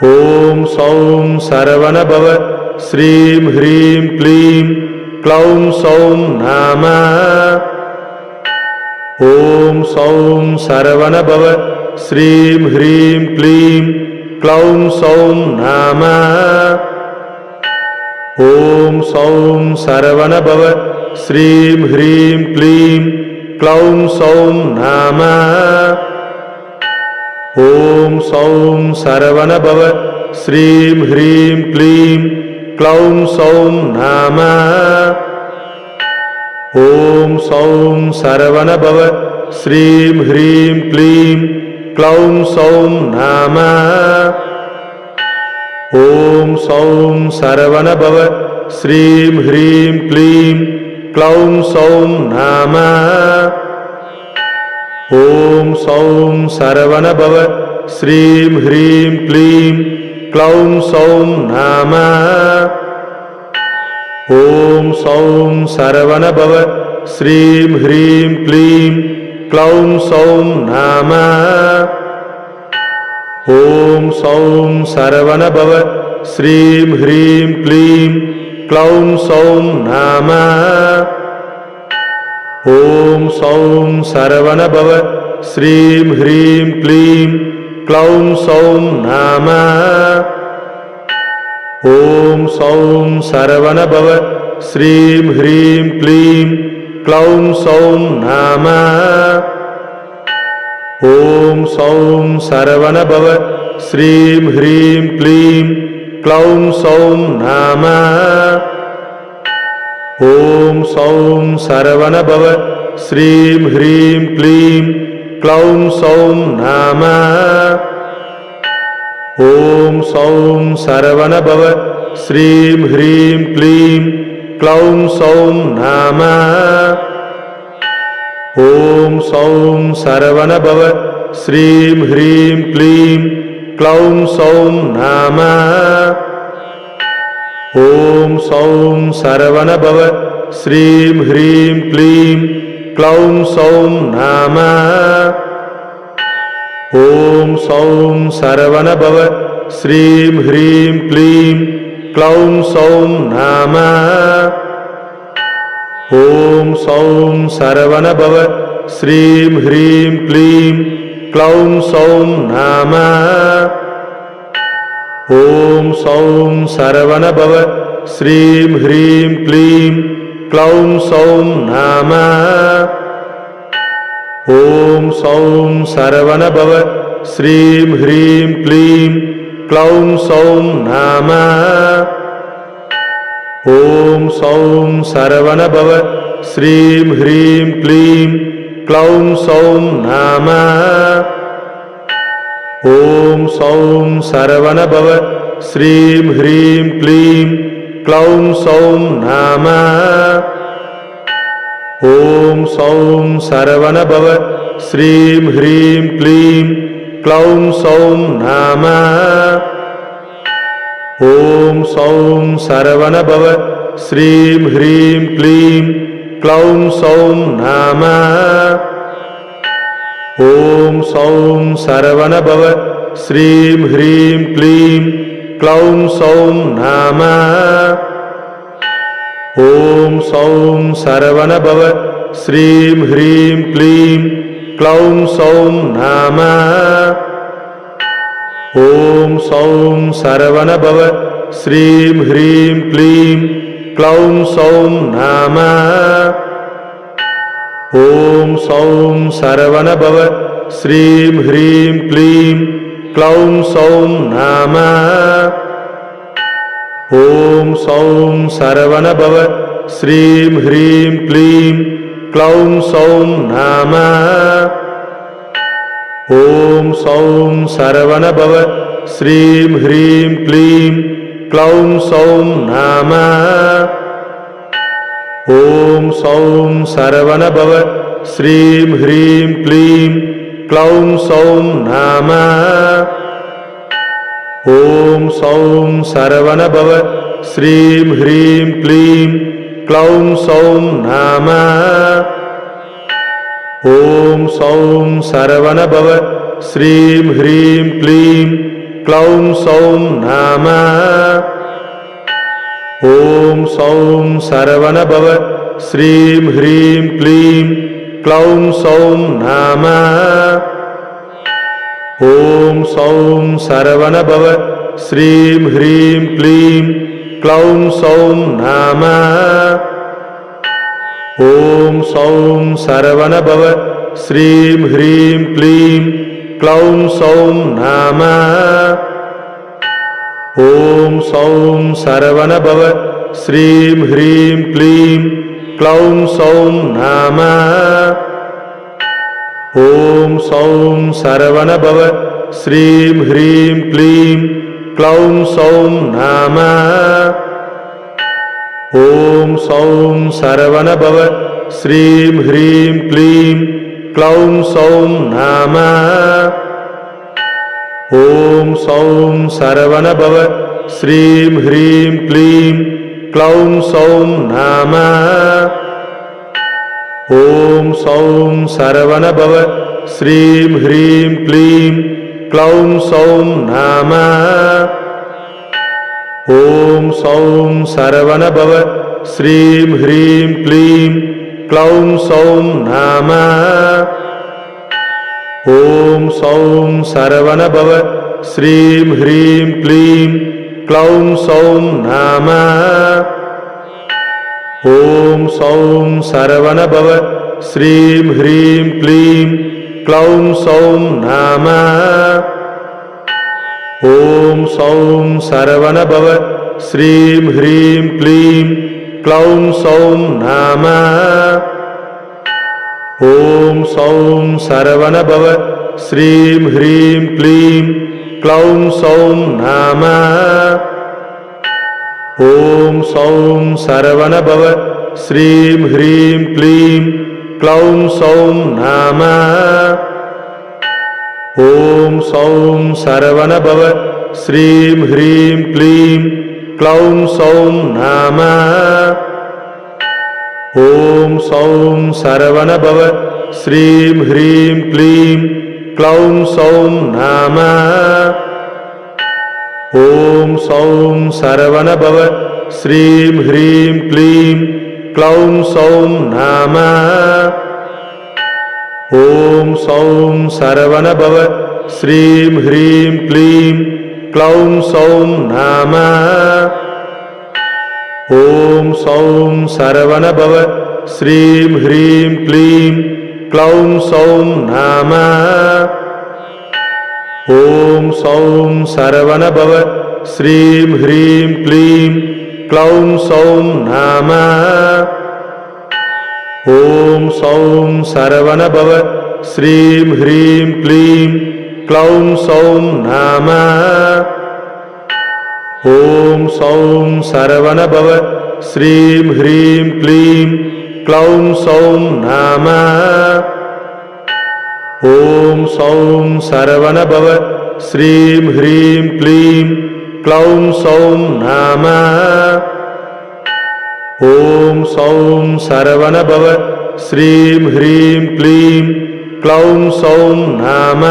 ॐ सौं सरवणभव श्रीं ह्रीं क्लीं क्लौं सौं नमः। ॐ सौं सरवणभव श्रीं ह्रीं क्लीं क्लौं सौं नमः। ॐ सौं सरवणभव श्रीं ह्रीं क्लीं क्लौं सौं नमः। ॐ सौं सरवणभव श्रीं ह्रीं क्लीं क्लौं सौं नमः। ॐ सौं सरवणभव श्रीं ह्रीं क्लीं क्लौं सौं नमः। ॐ सौं सरवणभव श्रीं ह्रीं क्लीं क्लौं सौं नमः। ॐ सौं सरवणभव श्रीं ह्रीं क्लीं क्लौं सौं नमः। ॐ सौं सरवणभव श्रीं ह्रीं क्लीं क्लौं सौं नमः। ॐ सौं सरवणभव श्रीं ह्रीं क्लीं क्लौं सौं नमः। ॐ सौं सरवणभव श्रीं ह्रीं क्लीं क्लौं सौं नमः। ॐ सौं सरवणभव श्रीं ह्रीं क्लीं क्लौं सौं नमः। ॐ सौं सरवणभव श्रीं ह्रीं क्लीं क्लौं सौं नमः। ॐ सौं सरवणभव श्रीं ह्रीं क्लीं क्लौं सौं नमः। ॐ सौं सरवणभव श्रीं ह्रीं क्लीं क्लौं सौं नमः। ॐ सौं सरवणभव श्रीं ह्रीं क्लीं क्लौं सौं नमः। ॐ सौं सरवणभव श्रीं ह्रीं क्लीं क्लौं सौं नमः। ॐ सौं सरवणभव श्रीं ह्रीं क्लीं क्लौं सौं नमः। ॐ सौं सरवणभव श्रीं ह्रीं क्लीं क्लौं सौं नमः। ॐ सौं सरवणभव श्रीं ह्रीं क्लीं क्लौं सौं नमः। ॐ सौं सरवणभव श्रीं ह्रीं क्लीं क्लौं सौं नमः। ॐ सौं सरवणभव श्रीं ह्रीं क्लीं क्लौं सौं नमः। ॐ सौं सरवणभव श्रीं ह्रीं क्लीं क्लौं सौं नमः। ॐ सौं सरवणभव श्रीं ह्रीं क्लीं क्लौं सौं नमः। ॐ सौं सरवणभव श्रीं ह्रीं क्लीं क्लौं सौं नमः। ॐ सौं सरवणभव श्रीं ह्रीं क्लीं क्लौं सौं नमः। ॐ सौं सरवणभव श्रीं ह्रीं क्लीं क्लौं सौं नमः। ॐ सौं सरवणभव श्रीं ह्रीं क्लीं क्लौं सौं नमः। ॐ सौं सरवणभव श्रीं ह्रीं क्लीं क्लौं सौं नमः। ॐ सौं सरवणभव श्रीं ह्रीं क्लीं क्लौं सौं नमः। ॐ सौं सरवणभव श्रीं ह्रीं क्लीं क्लौं सौं नमः। ॐ सौं सरवणभव श्रीं ह्रीं क्लीं क्लौं सौं नमः। ॐ सौं सरवणभव श्रीं ह्रीं क्लीं क्लौं सौं नमः। ॐ सौं सरवणभव श्रीं ह्रीं क्लीं क्लौं सौं नाम। ॐ सौं सरवणभव श्रीं ह्रीं क्लीं क्लौं सौं नाम। ॐ सौं सरवणभव श्रीं ह्रीं क्लीं क्लौं सौं नाम। ॐ सौं सरवणभव श्रीं ह्रीं क्लीं क्लौं सौं नाम। ॐ सौं सरवणभव श्रीं ह्रीं क्लीं क्लौं सौं नाम। ॐ सौं सरवणभव श्रीं ह्रीं क्लीं क्लौं सौं नाम। ॐ सौं सरवणभव श्रीं ह्रीं क्लीं क्लौं सौं नाम। ॐ सौं सरवणभव श्रीं ह्रीं क्लीं क्लौं सौं नाम। ॐ सौं सरवणभव श्रीं ह्रीं क्लीं क्लौं सौं नाम। ॐ सौं सरवणभव श्रीं ह्रीं क्लीं क्लौं सौं नाम। ॐ सौं सरवणभव श्रीं ह्रीं क्लीं क्लौं सौं नाम। ॐ सौं सरवणभव श्रीं ह्रीं क्लीं क्लौं सौं नाम। ॐ सौं सरवणभव श्रीं ह्रीं क्लीं क्लौं सौं नाम। ॐ सौं सरवणभव श्रीं ह्रीं क्लीं क्लौं सौं नाम। ॐ सौं सरवणभव श्रीं ह्रीं क्लीं क्लौं सौं नाम। ॐ सौं सरवणभव श्रीं ह्रीं क्लीं क्लौं सौं नाम। ॐ सौं सरवणभव श्रीं ह्रीं क्लीं क्लौं सौं नाम। ॐ सौं सरवणभव श्रीं ह्रीं क्लीं क्लौं सौं नाम। ॐ सौं सरवणभव श्रीं ह्रीं क्लीं क्लौं सौं नाम। ॐ सौं सरवणभव श्रीं ह्रीं क्लीं क्लौं सौं नाम। ॐ सौं सरवणभव श्रीं ह्रीं क्लीं क्लौं सौं नाम। ॐ सौं सरवणभव श्रीं ह्रीं क्लीं क्लौं सौं नाम। ॐ सौं सरवणभव श्रीं ह्रीं क्लीं क्लौं सौं नाम। ॐ सौं सरवणभव श्रीं ह्रीं क्लीं क्लौं सौं नाम। ॐ सौं सरवणभव श्रीं ह्रीं क्लीं क्लौं सौं नाम।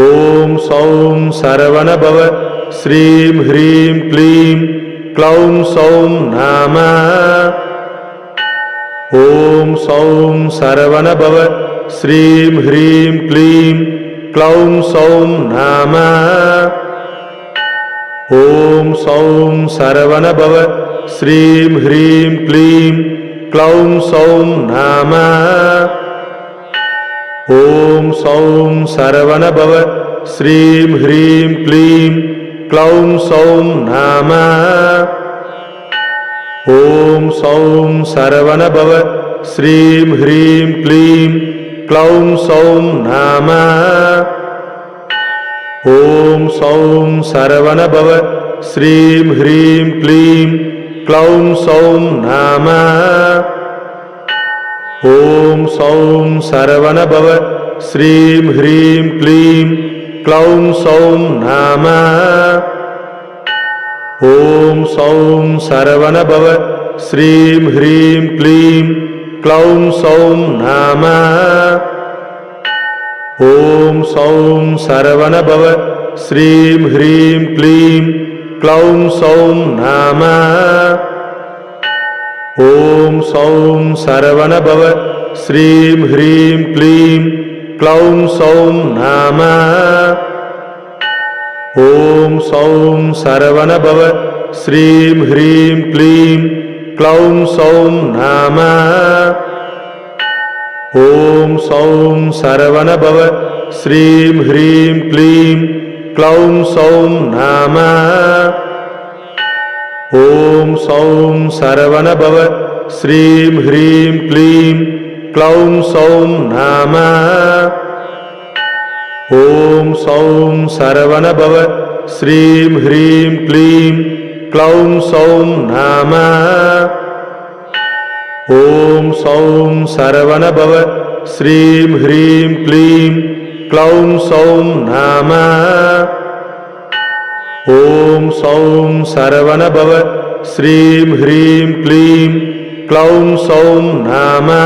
ॐ सौं सरवणभव श्रीं ह्रीं क्लीं क्लौं सौं नाम। ॐ सौं सरवणभव श्रीं ह्रीं क्लीं क्लौं सौं नाम। ॐ सौं सरवणभव श्रीं ह्रीं क्लीं क्लौं सौं नाम। ॐ सौं सरवणभव श्रीं ह्रीं क्लीं क्लौं सौं नाम। ॐ सौं सरवणभव श्रीं ह्रीं क्लीं क्लौं सौं नाम। ॐ सौं सरवणभव श्रीं ह्रीं क्लीं क्लौं सौं नाम। ॐ सौं सरवणभव श्रीं ह्रीं क्लीं क्लौं सौं नाम। ॐ सौं सरवणभव श्रीं ह्रीं क्लीं क्लौं सौं नाम। ॐ सौं सरवणभव श्रीं ह्रीं क्लीं क्लौं सौं नमः। ॐ सौं सरवणभव श्रीं ह्रीं क्लीं क्लौं सौं नमः। ॐ सौं सरवणभव श्रीं ह्रीं क्लीं क्लौं सौं नमः। ॐ सौं सरवणभव श्रीं ह्रीं क्लीं क्लौं सौं नमः। ॐ सौं सरवणभव श्रीं ह्रीं क्लीं क्लौं सौं नमः। ॐ सौं सरवणभव श्रीं ह्रीं क्लीं क्लौं सौं नमः। ॐ सौं सरवणभव श्रीं ह्रीं क्लीं क्लौं सौं नमः। ॐ सौं सरवणभव श्रीं ह्रीं क्लीं क्लौं सौं नमः।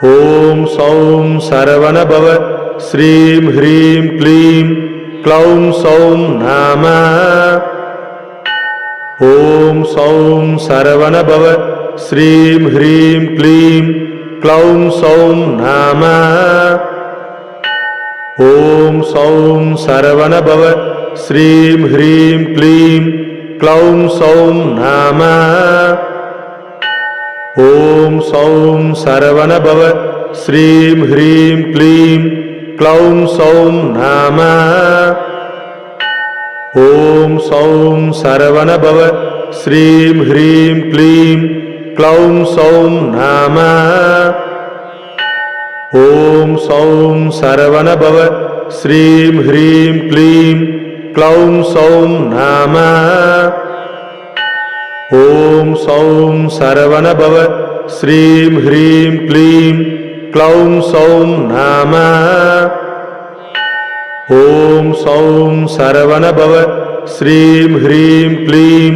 ॐ सौं सरवणभव श्रीं ह्रीं क्लीं क्लौं सौं नमः। ॐ सौं सरवणभव श्रीं ह्रीं क्लीं क्लौं सौं नमः। ॐ सौं सरवणभव श्रीं ह्रीं क्लीं क्लौं सौं नमः। ॐ सौं सरवणभव श्रीं ह्रीं क्लीं क्लौं सौं नमः। ॐ सौं सरवणभव श्रीं ह्रीं क्लीं क्लौं सौं नमः। ॐ सौं सरवणभव श्रीं ह्रीं क्लीं क्लौं सौं नमः। ॐ सौं सरवणभव श्रीं ह्रीं क्लीं क्लौं सौं नमः। ॐ सौं सरवणभव श्रीं ह्रीं क्लीं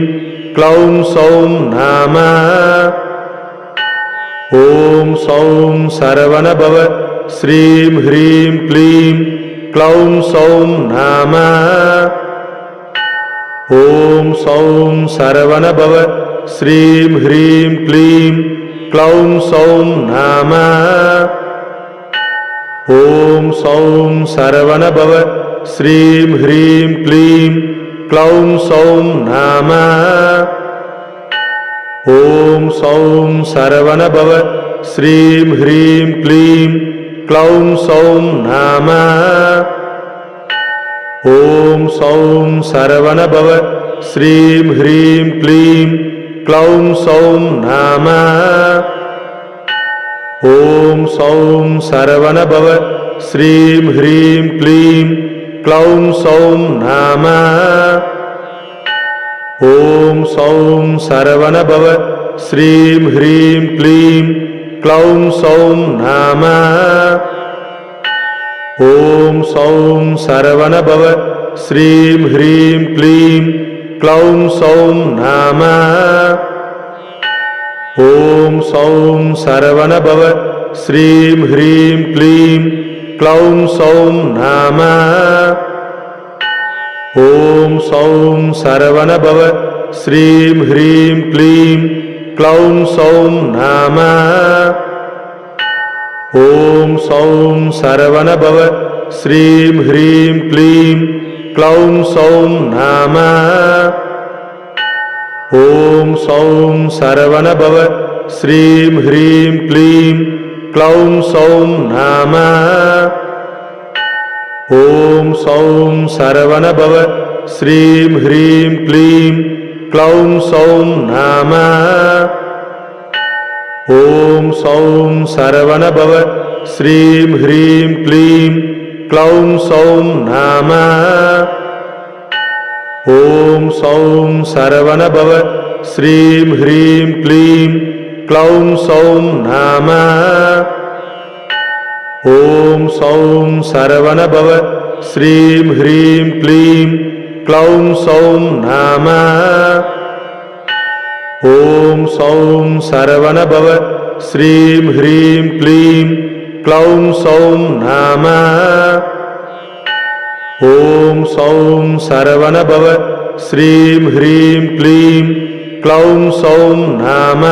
क्लौं सौं नमः। ॐ सौं सरवणभव श्रीं ह्रीं क्लीं क्लौं सौं नमः। ॐ सौं सरवणभव श्रीं ह्रीं क्लीं क्लौं सौं नमः। ॐ सौं सरवणभव श्रीं ह्रीं क्लीं क्लौं सौं नमः। ॐ सौं सरवणभव श्रीं ह्रीं क्लीं क्लौं सौं नमः। ॐ सौं सरवणभव श्रीं ह्रीं क्लीं क्लौं सौं नमः। ॐ सौं सरवणभव श्रीं ह्रीं क्लीं क्लौं सौं नमः। ॐ सौं सरवणभव श्रीं ह्रीं क्लीं क्लौं सौं नमः। ॐ सौं सरवणभव श्रीं ह्रीं क्लीं क्लौं सौं नमः। ॐ सौं सरवणभव श्रीं ह्रीं क्लीं क्लौं सौं नमः। ॐ सौं सरवणभव श्रीं ह्रीं क्लीं क्लौं सौं नमः। ॐ सौं सरवणभव श्रीं ह्रीं क्लीं क्लौं सौं नमः। ॐ सौं सरवणभव श्रीं ह्रीं क्लीं क्लौं सौं नमः। ॐ सौं सरवणभव श्रीं ह्रीं क्लीं क्लौं सौं नमः। ॐ सौं सरवणभव श्रीं ह्रीं क्लीं क्लौं सौं नमः। ॐ सौं सरवणभव श्रीं ह्रीं क्लीं क्लौं सौं नमः। ॐ सौं सरवणभव श्रीं ह्रीं क्लीं क्लौं सौं नमः। ॐ सौं सरवणभव श्रीं ह्रीं क्लीं क्लौं सौं नाम। ॐ सौं सरवणभव श्रीं ह्रीं क्लीं क्लौं सौं नाम।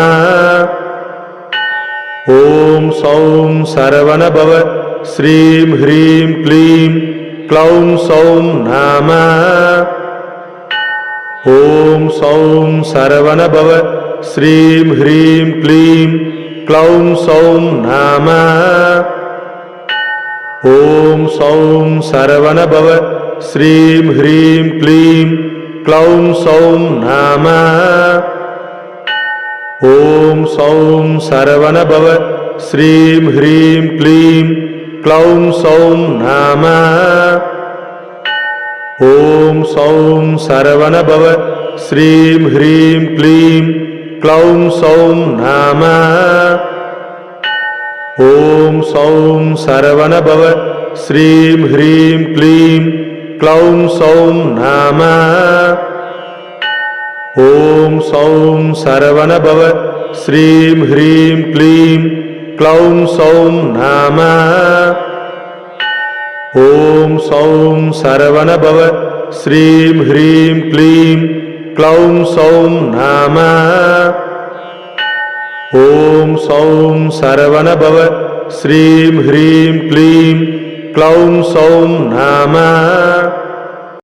ॐ सौं सरवणभव श्रीं ह्रीं क्लीं क्लौं सौं नाम। ॐ सौं सरवणभव श्रीं ह्रीं क्लीं क्लौं सौं नाम। ॐ सौं सरवणभव श्रीं ह्रीं क्लीं क्लौं सौं नाम। ॐ सौं सरवणभव श्रीं ह्रीं क्लीं क्लौं सौं नाम। ॐ सौं सरवणभव श्रीं ह्रीं क्लीं क्लौं सौं नाम। ॐ सौं सरवणभव श्रीं ह्रीं क्लीं क्लौं सौं नाम। ॐ सौं सरवणभव श्रीं ह्रीं क्लीं क्लौं सौं नाम। ॐ सौं सरवणभव श्रीं ह्रीं क्लीं क्लौं सौं नाम। ॐ सौं सरवणभव श्रीं ह्रीं क्लीं क्लौं सौं नाम।